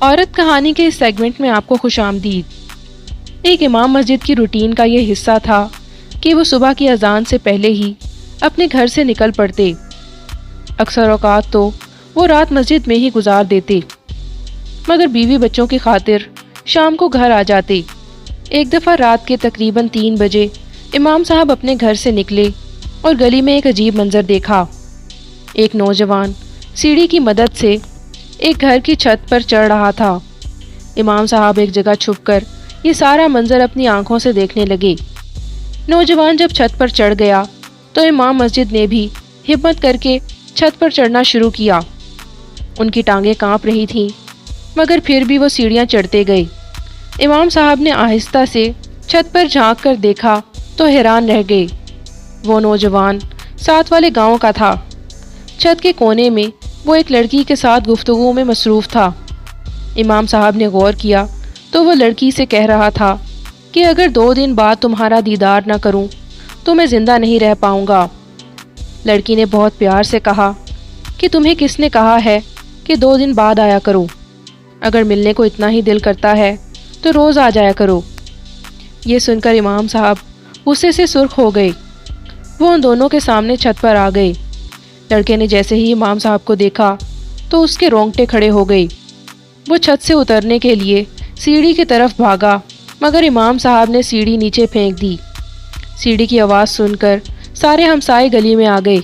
عورت کہانی کے اس سیگمنٹ میں آپ کو خوش آمدید۔ ایک امام مسجد کی روٹین کا یہ حصہ تھا کہ وہ صبح کی اذان سے پہلے ہی اپنے گھر سے نکل پڑتے۔ اکثر اوقات تو وہ رات مسجد میں ہی گزار دیتے، مگر بیوی بچوں کی خاطر شام کو گھر آ جاتے۔ ایک دفعہ رات کے تقریباً 3 بجے امام صاحب اپنے گھر سے نکلے اور گلی میں ایک عجیب منظر دیکھا۔ ایک نوجوان سیڑھی کی مدد سے ایک گھر کی چھت پر چڑھ رہا تھا۔ امام صاحب ایک جگہ چھپ کر یہ سارا منظر اپنی آنکھوں سے دیکھنے لگے۔ نوجوان جب چھت پر چڑھ گیا تو امام مسجد نے بھی ہمت کر کے چھت پر چڑھنا شروع کیا۔ ان کی ٹانگیں کانپ رہی تھیں، مگر پھر بھی وہ سیڑھیاں چڑھتے گئے۔ امام صاحب نے آہستہ سے چھت پر جھانک کر دیکھا تو حیران رہ گئے۔ وہ نوجوان ساتھ والے گاؤں کا تھا۔ چھت کے کونے میں وہ ایک لڑکی کے ساتھ گفتگو میں مصروف تھا۔ امام صاحب نے غور کیا تو وہ لڑکی سے کہہ رہا تھا کہ اگر 2 دن بعد تمہارا دیدار نہ کروں تو میں زندہ نہیں رہ پاؤں گا۔ لڑکی نے بہت پیار سے کہا کہ تمہیں کس نے کہا ہے کہ 2 دن بعد آیا کرو؟ اگر ملنے کو اتنا ہی دل کرتا ہے تو روز آ جایا کرو۔ یہ سن کر امام صاحب غصے سے سرخ ہو گئے۔ وہ ان دونوں کے سامنے چھت پر آ گئے۔ لڑکے نے جیسے ہی امام صاحب کو دیکھا تو اس کے رونگٹے کھڑے ہو گئے۔ وہ چھت سے اترنے کے لیے سیڑھی کی طرف بھاگا، مگر امام صاحب نے سیڑھی نیچے پھینک دی۔ سیڑھی کی آواز سن کر سارے ہمسائے گلی میں آ گئے۔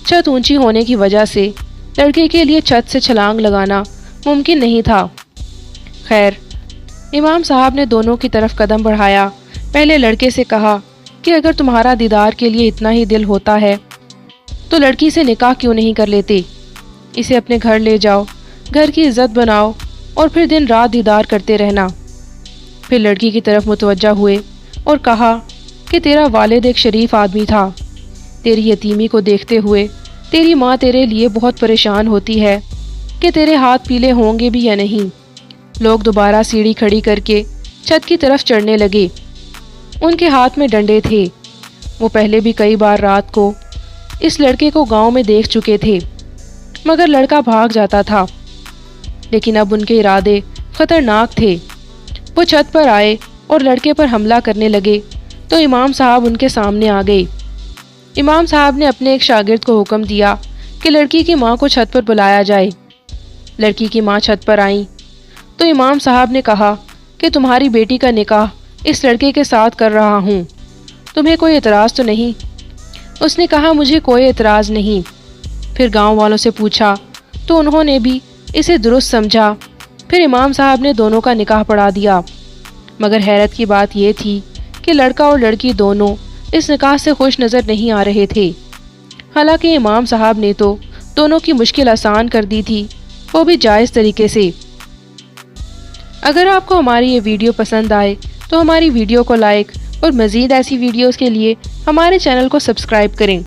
چھت اونچی ہونے کی وجہ سے لڑکے کے لیے چھت سے چھلانگ لگانا ممکن نہیں تھا۔ خیر، امام صاحب نے دونوں کی طرف قدم بڑھایا۔ پہلے لڑکے سے کہا کہ اگر تمہارا دیدار کے لیے اتنا ہی دل ہوتا ہے تو لڑکی سے نکاح کیوں نہیں کر لیتے؟ اسے اپنے گھر لے جاؤ، گھر کی عزت بناؤ اور پھر دن رات دیدار کرتے رہنا۔ پھر لڑکی کی طرف متوجہ ہوئے اور کہا کہ تیرا والد ایک شریف آدمی تھا۔ تیری یتیمی کو دیکھتے ہوئے تیری ماں تیرے لیے بہت پریشان ہوتی ہے کہ تیرے ہاتھ پیلے ہوں گے بھی یا نہیں۔ لوگ دوبارہ سیڑھی کھڑی کر کے چھت کی طرف چڑھنے لگے۔ ان کے ہاتھ میں ڈنڈے تھے۔ وہ پہلے بھی کئی بار رات کو اس لڑکے کو گاؤں میں دیکھ چکے تھے، مگر لڑکا بھاگ جاتا تھا۔ لیکن اب ان کے ارادے خطرناک تھے۔ وہ چھت پر آئے اور لڑکے پر حملہ کرنے لگے تو امام صاحب ان کے سامنے آ گئے۔ امام صاحب نے اپنے ایک شاگرد کو حکم دیا کہ لڑکی کی ماں کو چھت پر بلایا جائے۔ لڑکی کی ماں چھت پر آئیں تو امام صاحب نے کہا کہ تمہاری بیٹی کا نکاح اس لڑکے کے ساتھ کر رہا ہوں، تمہیں کوئی اعتراض تو نہیں؟ اس نے کہا مجھے کوئی اعتراض نہیں۔ پھر گاؤں والوں سے پوچھا تو انہوں نے بھی اسے درست سمجھا۔ پھر امام صاحب نے دونوں کا نکاح پڑھا دیا۔ مگر حیرت کی بات یہ تھی کہ لڑکا اور لڑکی دونوں اس نکاح سے خوش نظر نہیں آ رہے تھے۔ حالانکہ امام صاحب نے تو دونوں کی مشکل آسان کر دی تھی، وہ بھی جائز طریقے سے۔ اگر آپ کو ہماری یہ ویڈیو پسند آئے تو ہماری ویڈیو کو لائک اور مزید ایسی ویڈیوز کے لیے ہمارے چینل کو سبسکرائب کریں۔